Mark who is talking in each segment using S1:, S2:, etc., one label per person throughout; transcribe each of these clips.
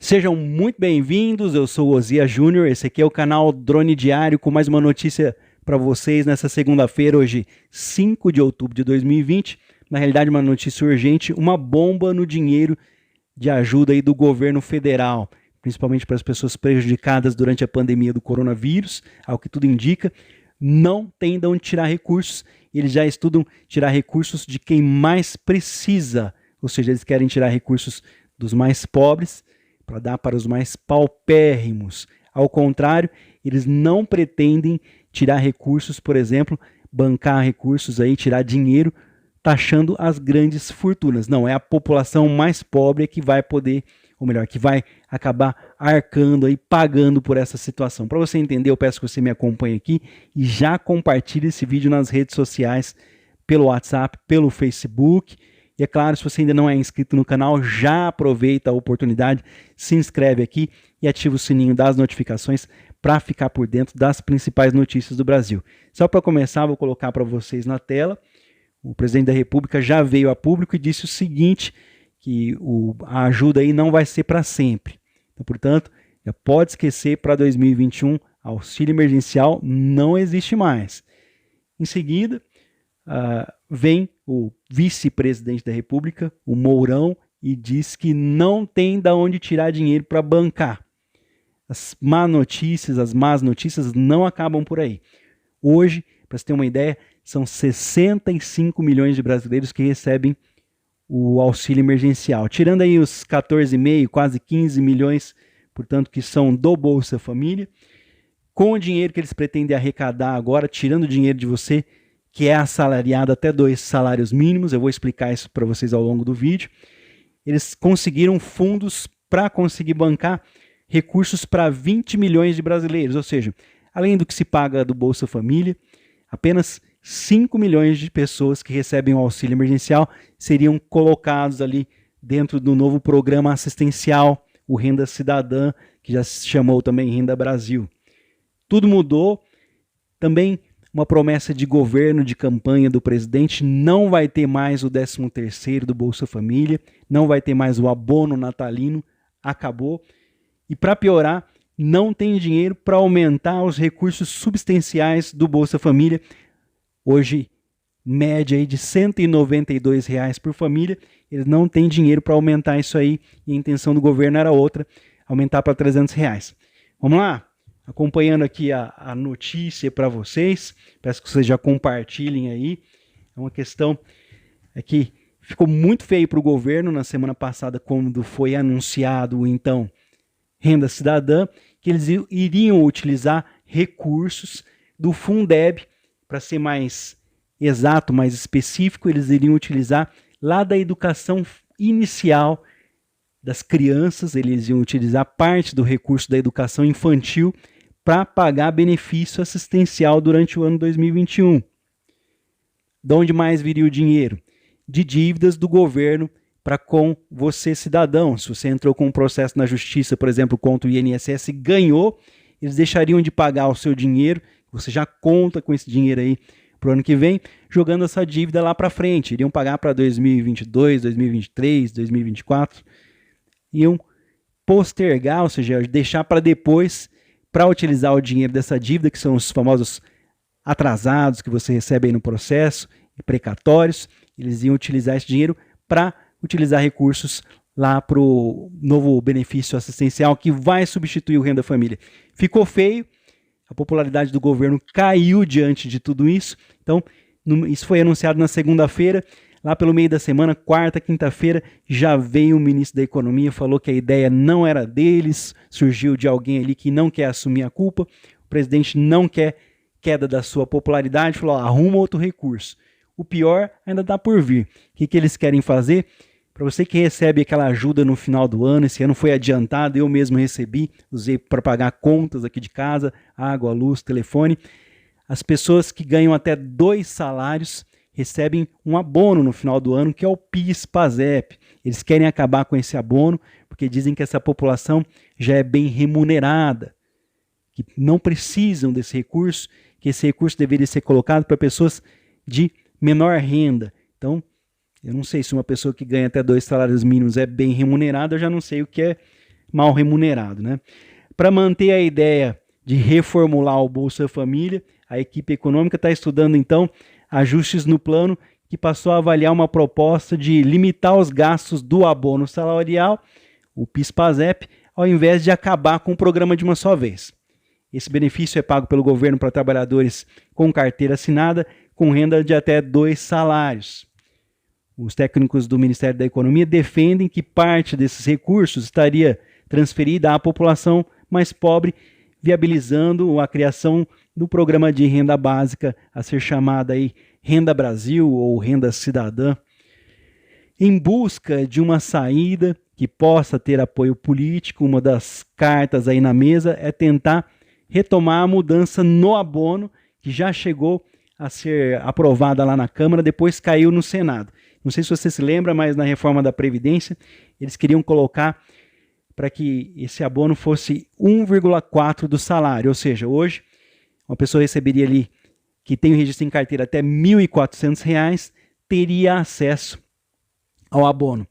S1: Sejam muito bem-vindos, eu sou o Ozia Júnior, esse aqui é o canal Drone Diário com mais uma notícia para vocês nessa segunda-feira, hoje 5 de outubro de 2020. Na realidade, uma notícia urgente, uma bomba no dinheiro de ajuda aí do governo federal, principalmente para as pessoas prejudicadas durante a pandemia do coronavírus, ao que tudo indica. Não tem de onde tirar recursos, eles já estudam tirar recursos de quem mais precisa, ou seja, eles querem tirar recursos dos mais pobres para dar para os mais paupérrimos. Ao contrário, eles não pretendem tirar recursos, por exemplo, bancar recursos aí, tirar dinheiro, taxando as grandes fortunas. Não, é a população mais pobre que vai poder, ou melhor, que vai acabar arcando aí, pagando por essa situação. Para você entender, eu peço que você me acompanhe aqui e já compartilhe esse vídeo nas redes sociais, pelo WhatsApp, pelo Facebook. E é claro, se você ainda não é inscrito no canal, já aproveita a oportunidade, se inscreve aqui e ativa o sininho das notificações para ficar por dentro das principais notícias do Brasil. Só para começar, vou colocar para vocês na tela. O presidente da República já veio a público e disse o seguinte, que a ajuda aí não vai ser para sempre. Então, portanto, já pode esquecer para 2021, auxílio emergencial não existe mais. Em seguida, vem o vice-presidente da República, o Mourão, e diz que não tem de onde tirar dinheiro para bancar. As más notícias não acabam por aí. Hoje, para você ter uma ideia, são 65 milhões de brasileiros que recebem o auxílio emergencial. Tirando aí os 14,5, quase 15 milhões, portanto, que são do Bolsa Família, com o dinheiro que eles pretendem arrecadar agora, tirando o dinheiro de você, que é assalariado até 2 salários mínimos, eu vou explicar isso para vocês ao longo do vídeo, eles conseguiram fundos para conseguir bancar recursos para 20 milhões de brasileiros, ou seja, além do que se paga do Bolsa Família, apenas 5 milhões de pessoas que recebem o auxílio emergencial seriam colocados ali dentro do novo programa assistencial, o Renda Cidadã, que já se chamou também Renda Brasil. Tudo mudou, também uma promessa de governo, de campanha do presidente, não vai ter mais o 13º do Bolsa Família, não vai ter mais o abono natalino, acabou. E para piorar, não tem dinheiro para aumentar os recursos substanciais do Bolsa Família, hoje média aí de R$ 192 por família, eles não têm dinheiro para aumentar isso aí, e a intenção do governo era outra, aumentar para R$ 300. Vamos lá? Acompanhando aqui a notícia para vocês, peço que vocês já compartilhem aí, é uma questão que ficou muito feio para o governo na semana passada, quando foi anunciado então Renda Cidadã, que eles iriam utilizar recursos do Fundeb, para ser mais exato, mais específico, eles iriam utilizar lá da educação inicial das crianças, eles iam utilizar parte do recurso da educação infantil para pagar benefício assistencial durante o ano 2021. De onde mais viria o dinheiro? De dívidas do governo para com você, cidadão. Se você entrou com um processo na justiça, por exemplo, contra o INSS e ganhou, eles deixariam de pagar o seu dinheiro, você já conta com esse dinheiro aí para o ano que vem, jogando essa dívida lá para frente. Iriam pagar para 2022, 2023, 2024. Iam postergar, ou seja, deixar para depois, para utilizar o dinheiro dessa dívida, que são os famosos atrasados que você recebe aí no processo, e precatórios. Eles iam utilizar esse dinheiro para utilizar recursos lá para o novo benefício assistencial que vai substituir o Renda Família. Ficou feio, a popularidade do governo caiu diante de tudo isso. Então, isso foi anunciado na segunda-feira. Lá pelo meio da semana, quarta, quinta-feira, já veio o ministro da Economia, falou que a ideia não era deles, surgiu de alguém ali que não quer assumir a culpa. O presidente não quer queda da sua popularidade, falou, arruma outro recurso. O pior ainda está por vir. O que eles querem fazer? Para você que recebe aquela ajuda no final do ano, esse ano foi adiantado, eu mesmo recebi, usei para pagar contas aqui de casa, água, luz, telefone. As pessoas que ganham até 2 salários recebem um abono no final do ano, que é o PIS/PASEP. Eles querem acabar com esse abono, porque dizem que essa população já é bem remunerada, que não precisam desse recurso, que esse recurso deveria ser colocado para pessoas de menor renda. Então, eu não sei se uma pessoa que ganha até 2 salários mínimos é bem remunerada, eu já não sei o que é mal remunerado, né? Para manter a ideia de reformular o Bolsa Família, a equipe econômica está estudando, então, ajustes no plano que passou a avaliar uma proposta de limitar os gastos do abono salarial, o PIS/PASEP, ao invés de acabar com o programa de uma só vez. Esse benefício é pago pelo governo para trabalhadores com carteira assinada com renda de até 2 salários. Os técnicos do Ministério da Economia defendem que parte desses recursos estaria transferida à população mais pobre, viabilizando a criação do programa de renda básica, a ser chamada aí Renda Brasil ou Renda Cidadã. Em busca de uma saída que possa ter apoio político, uma das cartas aí na mesa é tentar retomar a mudança no abono, que já chegou a ser aprovada lá na Câmara, depois caiu no Senado. Não sei se você se lembra, mas na reforma da Previdência, eles queriam colocar para que esse abono fosse 1,4 do salário, ou seja, hoje uma pessoa receberia ali, que tem o registro em carteira até R$ 1.400, teria acesso ao abono.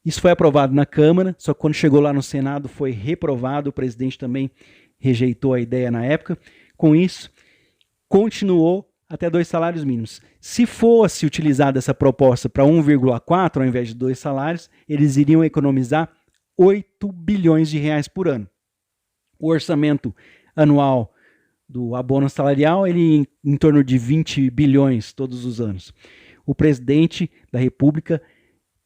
S1: Isso foi aprovado na Câmara, só que quando chegou lá no Senado foi reprovado, o presidente também rejeitou a ideia na época. Com isso, continuou até 2 salários mínimos. Se fosse utilizada essa proposta para 1,4 ao invés de 2 salários, eles iriam economizar 8 bilhões de reais por ano. O orçamento anual do abono salarial, ele em torno de 20 bilhões todos os anos. O presidente da República,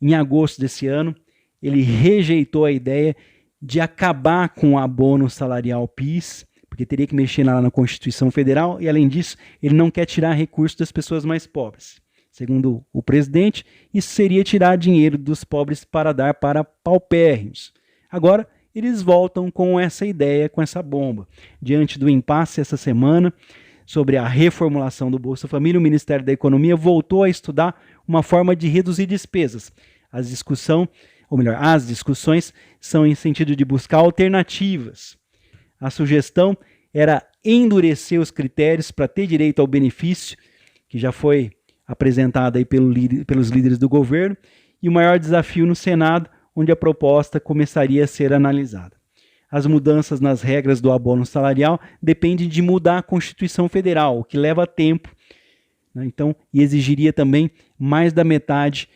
S1: em agosto desse ano, ele rejeitou a ideia de acabar com o abono salarial PIS, porque teria que mexer lá na Constituição Federal, e além disso, ele não quer tirar recursos das pessoas mais pobres. Segundo o presidente, isso seria tirar dinheiro dos pobres para dar para paupérrimos. Agora, eles voltam com essa ideia, com essa bomba. Diante do impasse essa semana sobre a reformulação do Bolsa Família, o Ministério da Economia voltou a estudar uma forma de reduzir despesas. As discussões são em sentido de buscar alternativas. A sugestão era endurecer os critérios para ter direito ao benefício, que já foi apresentada aí pelos líderes do governo, e o maior desafio no Senado, onde a proposta começaria a ser analisada. As mudanças nas regras do abono salarial dependem de mudar a Constituição Federal, o que leva tempo, né? Então, e exigiria também mais da metade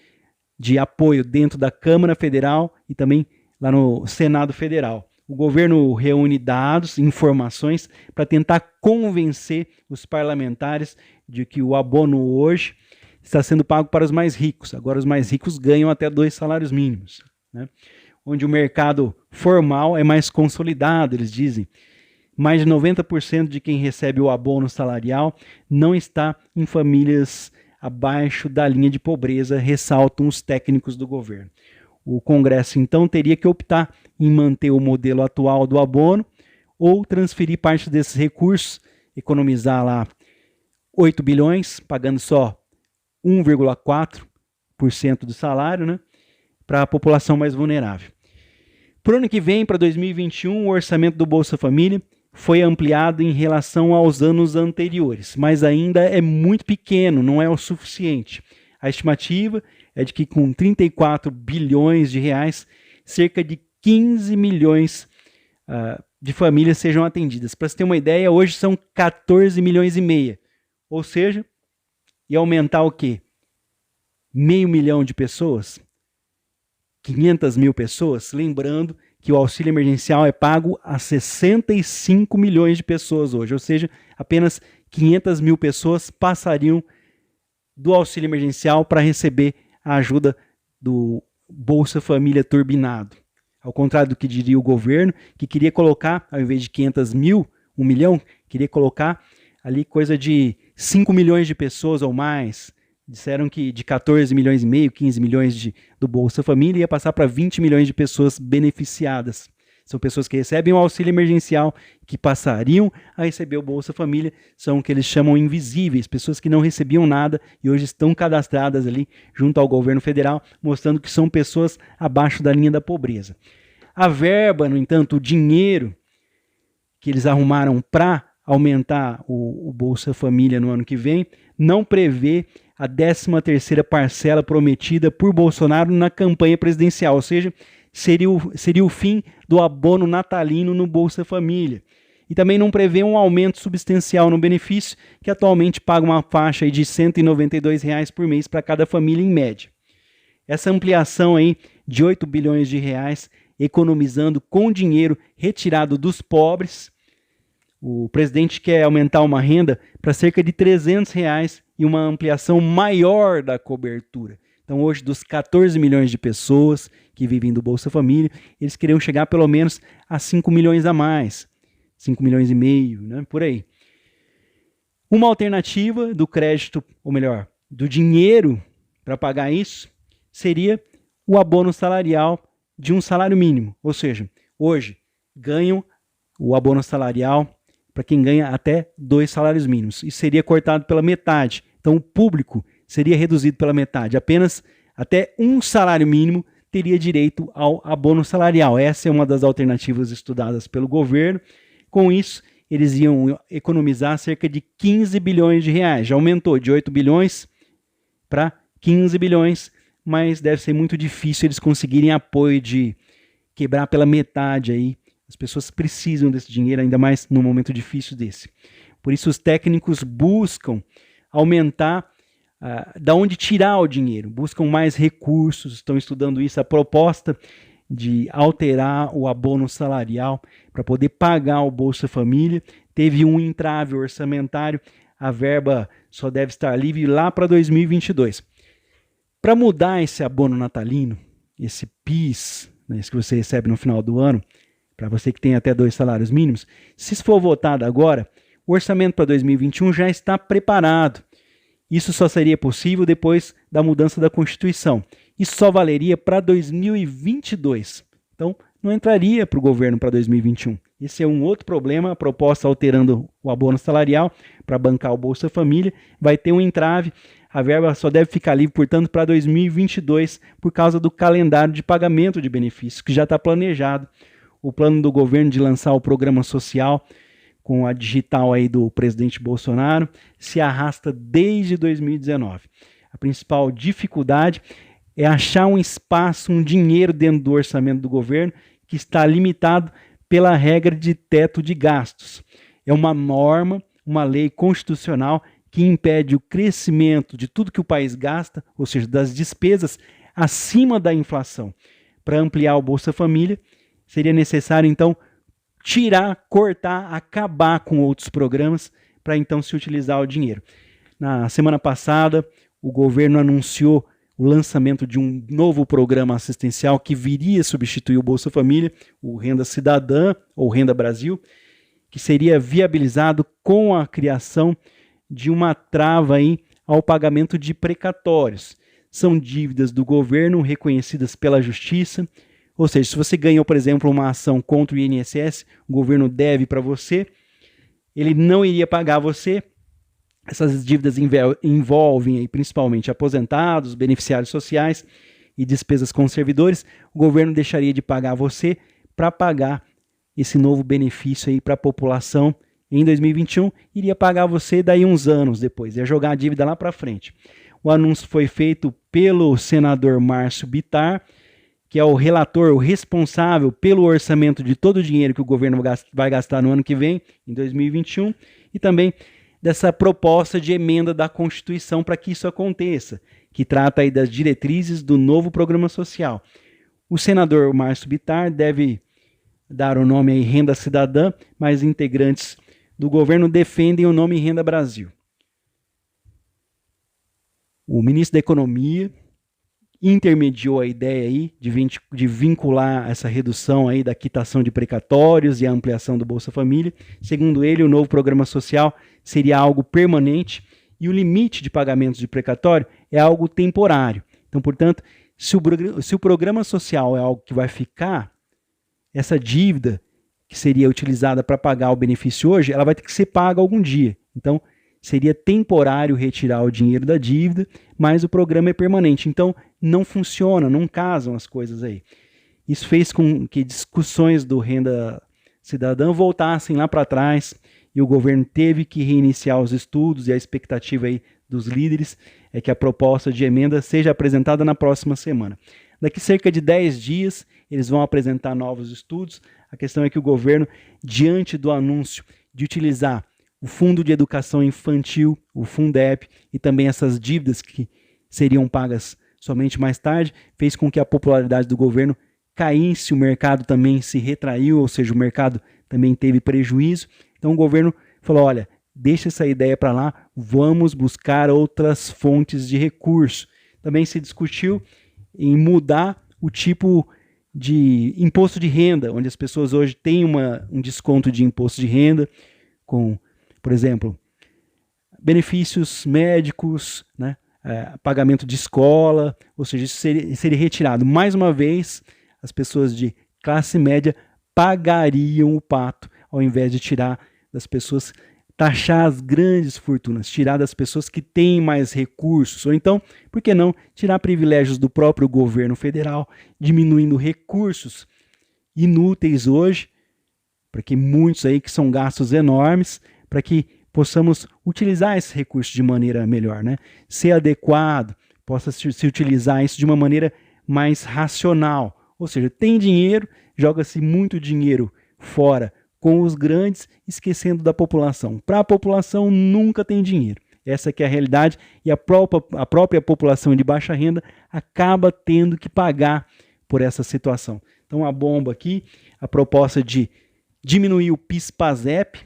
S1: de apoio dentro da Câmara Federal e também lá no Senado Federal. O governo reúne dados, informações, para tentar convencer os parlamentares de que o abono hoje está sendo pago para os mais ricos. Agora os mais ricos ganham até 2 salários mínimos, né? Onde o mercado formal é mais consolidado, eles dizem. Mais de 90% de quem recebe o abono salarial não está em famílias abaixo da linha de pobreza, ressaltam os técnicos do governo. O Congresso, então, teria que optar em manter o modelo atual do abono ou transferir parte desses recursos, economizar lá 8 bilhões, pagando só 1,4% do salário, né, para a população mais vulnerável. Para o ano que vem, para 2021, o orçamento do Bolsa Família foi ampliado em relação aos anos anteriores, mas ainda é muito pequeno, não é o suficiente. A estimativa é de que com 34 bilhões de reais, cerca de 15 milhões de famílias sejam atendidas. Para você ter uma ideia, hoje são 14 milhões e meio. Ou seja, ia aumentar o quê? 500 mil de pessoas? 500 mil pessoas? Lembrando que o auxílio emergencial é pago a 65 milhões de pessoas hoje. Ou seja, apenas 500 mil pessoas passariam do auxílio emergencial para receber a ajuda do Bolsa Família turbinado. Ao contrário do que diria o governo, que queria colocar, ao invés de 500 mil, 1 milhão, queria colocar ali coisa de 5 milhões de pessoas ou mais. Disseram que de 14 milhões e meio, 15 milhões do Bolsa Família ia passar para 20 milhões de pessoas beneficiadas. São pessoas que recebem o auxílio emergencial, que passariam a receber o Bolsa Família, são o que eles chamam invisíveis, pessoas que não recebiam nada e hoje estão cadastradas ali junto ao governo federal, mostrando que são pessoas abaixo da linha da pobreza. A verba, no entanto, o dinheiro que eles arrumaram para aumentar o Bolsa Família no ano que vem, não prevê a 13ª parcela prometida por Bolsonaro na campanha presidencial, ou seja, seria o fim do abono natalino no Bolsa Família. E também não prevê um aumento substancial no benefício, que atualmente paga uma faixa aí de R$ 192 por mês para cada família em média. Essa ampliação aí de 8 bilhões de reais, economizando com dinheiro retirado dos pobres. O presidente quer aumentar uma renda para cerca de R$ 300 e uma ampliação maior da cobertura. Então hoje, dos 14 milhões de pessoas que vivem do Bolsa Família, eles queriam chegar pelo menos a 5 milhões a mais. 5 milhões e meio, né? Por aí. Uma alternativa do crédito, ou melhor, do dinheiro para pagar isso, seria o abono salarial de um salário mínimo. Ou seja, hoje ganham o abono salarial para quem ganha até 2 salários mínimos. Isso seria cortado pela metade. Então o público seria reduzido pela metade. Apenas até um salário mínimo teria direito ao abono salarial. Essa é uma das alternativas estudadas pelo governo. Com isso, eles iam economizar cerca de 15 bilhões de reais. Já aumentou de 8 bilhões para 15 bilhões, mas deve ser muito difícil eles conseguirem apoio de quebrar pela metade aí. As pessoas precisam desse dinheiro, ainda mais num momento difícil desse. Por isso, os técnicos buscam aumentar da onde tirar o dinheiro, buscam mais recursos, estão estudando isso. A proposta de alterar o abono salarial para poder pagar o Bolsa Família teve um entrave orçamentário, a verba só deve estar livre lá para 2022. Para mudar esse abono natalino, esse PIS, né, esse que você recebe no final do ano, para você que tem até 2 salários mínimos, se for votado agora, o orçamento para 2021 já está preparado. Isso só seria possível depois da mudança da Constituição. Isso só valeria para 2022. Então, não entraria para o governo para 2021. Esse é um outro problema. A proposta alterando o abono salarial para bancar o Bolsa Família vai ter um entrave. A verba só deve ficar livre, portanto, para 2022 por causa do calendário de pagamento de benefícios, que já está planejado. O plano do governo de lançar o programa social com a digital aí do presidente Bolsonaro se arrasta desde 2019. A principal dificuldade é achar um espaço, um dinheiro dentro do orçamento do governo que está limitado pela regra de teto de gastos. É uma norma, uma lei constitucional que impede o crescimento de tudo que o país gasta, ou seja, das despesas acima da inflação. Para ampliar o Bolsa Família, seria necessário, então, tirar, cortar, acabar com outros programas para então se utilizar o dinheiro. Na semana passada, o governo anunciou o lançamento de um novo programa assistencial que viria substituir o Bolsa Família, o Renda Cidadã ou Renda Brasil, que seria viabilizado com a criação de uma trava aí ao pagamento de precatórios. São dívidas do governo reconhecidas pela Justiça, ou seja, se você ganhou, por exemplo, uma ação contra o INSS, o governo deve para você, ele não iria pagar você. Essas dívidas envolvem aí, principalmente aposentados, beneficiários sociais e despesas com servidores. O governo deixaria de pagar você para pagar esse novo benefício aí para a população em 2021. Iria pagar você daí uns anos depois, ia jogar a dívida lá para frente. O anúncio foi feito pelo senador Márcio Bittar, que é o relator, o responsável pelo orçamento de todo o dinheiro que o governo vai gastar no ano que vem, em 2021, e também dessa proposta de emenda da Constituição para que isso aconteça, que trata aí das diretrizes do novo programa social. O senador Márcio Bittar deve dar o nome aí Renda Cidadã, mas integrantes do governo defendem o nome Renda Brasil. O ministro da Economia intermediou a ideia aí de vincular essa redução aí da quitação de precatórios e a ampliação do Bolsa Família. Segundo ele, o novo programa social seria algo permanente e o limite de pagamentos de precatório é algo temporário. Então, portanto, se o programa social é algo que vai ficar, essa dívida que seria utilizada para pagar o benefício hoje, ela vai ter que ser paga algum dia. Então, seria temporário retirar o dinheiro da dívida, mas o programa é permanente. Então, não funciona, não casam as coisas aí. Isso fez com que discussões do Renda Cidadã voltassem lá para trás e o governo teve que reiniciar os estudos, e a expectativa aí dos líderes é que a proposta de emenda seja apresentada na próxima semana. Daqui cerca de 10 dias, eles vão apresentar novos estudos. A questão é que o governo, diante do anúncio de utilizar o Fundo de Educação Infantil, o Fundeb, e também essas dívidas que seriam pagas somente mais tarde, fez com que a popularidade do governo caísse, o mercado também se retraiu, ou seja, o mercado também teve prejuízo. Então o governo falou, olha, deixa essa ideia para lá, vamos buscar outras fontes de recurso. Também se discutiu em mudar o tipo de imposto de renda, onde as pessoas hoje têm um desconto de imposto de renda, com, por exemplo, benefícios médicos, né, pagamento de escola, ou seja, isso seria retirado. Mais uma vez, as pessoas de classe média pagariam o pato, ao invés de tirar das pessoas, taxar as grandes fortunas, tirar das pessoas que têm mais recursos, ou então, por que não, tirar privilégios do próprio governo federal, diminuindo recursos inúteis hoje, para que muitos aí que são gastos enormes, para que possamos utilizar esse recurso de maneira melhor, né? Ser adequado, possa se utilizar isso de uma maneira mais racional, ou seja, tem dinheiro, joga-se muito dinheiro fora com os grandes, esquecendo da população. Para a população nunca tem dinheiro. Essa que é a realidade e a própria população de baixa renda acaba tendo que pagar por essa situação. Então a bomba aqui, a proposta de diminuir o PIS/PASEP,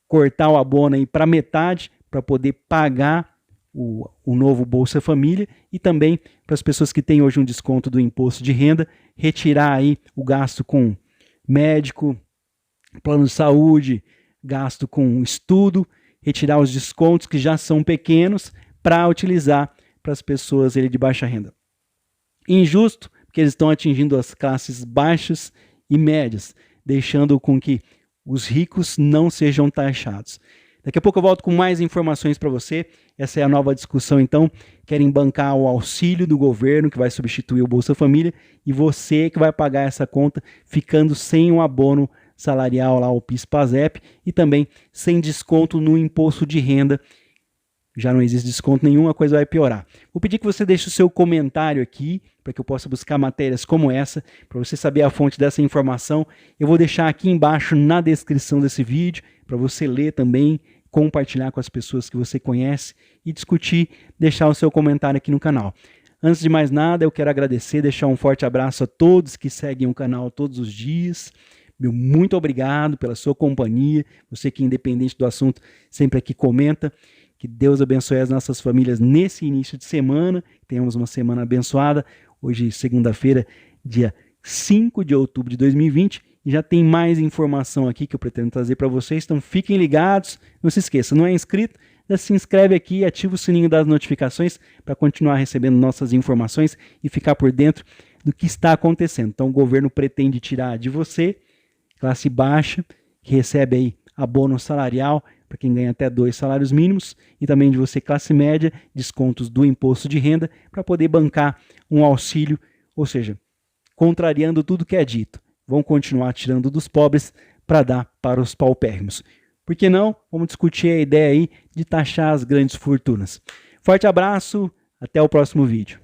S1: cortar o abono aí para metade para poder pagar o novo Bolsa Família e também para as pessoas que têm hoje um desconto do imposto de renda, retirar aí o gasto com médico, plano de saúde, gasto com estudo, retirar os descontos que já são pequenos para utilizar para as pessoas de baixa renda. Injusto, porque eles estão atingindo as classes baixas e médias, deixando com que os ricos não sejam taxados. Daqui a pouco eu volto com mais informações para você. Essa é a nova discussão, então. Querem bancar o auxílio do governo, que vai substituir o Bolsa Família, e você que vai pagar essa conta, ficando sem o abono salarial, lá, o PIS/PASEP, e também sem desconto no imposto de renda. Já não existe desconto nenhum, a coisa vai piorar. Vou pedir que você deixe o seu comentário aqui, para que eu possa buscar matérias como essa, para você saber a fonte dessa informação. Eu vou deixar aqui embaixo na descrição desse vídeo, para você ler também, compartilhar com as pessoas que você conhece e discutir, deixar o seu comentário aqui no canal. Antes de mais nada, eu quero agradecer, deixar um forte abraço a todos que seguem o canal todos os dias. Meu muito obrigado pela sua companhia, você que independente do assunto sempre aqui comenta. Que Deus abençoe as nossas famílias nesse início de semana, que tenhamos uma semana abençoada. Hoje, segunda-feira, dia 5 de outubro de 2020, e já tem mais informação aqui que eu pretendo trazer para vocês, então fiquem ligados. Não se esqueça, não é inscrito? Já se inscreve aqui e ativa o sininho das notificações para continuar recebendo nossas informações e ficar por dentro do que está acontecendo. Então o governo pretende tirar de você, classe baixa, que recebe aí abono salarial, para quem ganha até 2 salários mínimos, e também de você, classe média, descontos do imposto de renda, para poder bancar um auxílio, ou seja, contrariando tudo que é dito. Vão continuar tirando dos pobres para dar para os paupérrimos. Por que não? Vamos discutir a ideia aí de taxar as grandes fortunas. Forte abraço, até o próximo vídeo.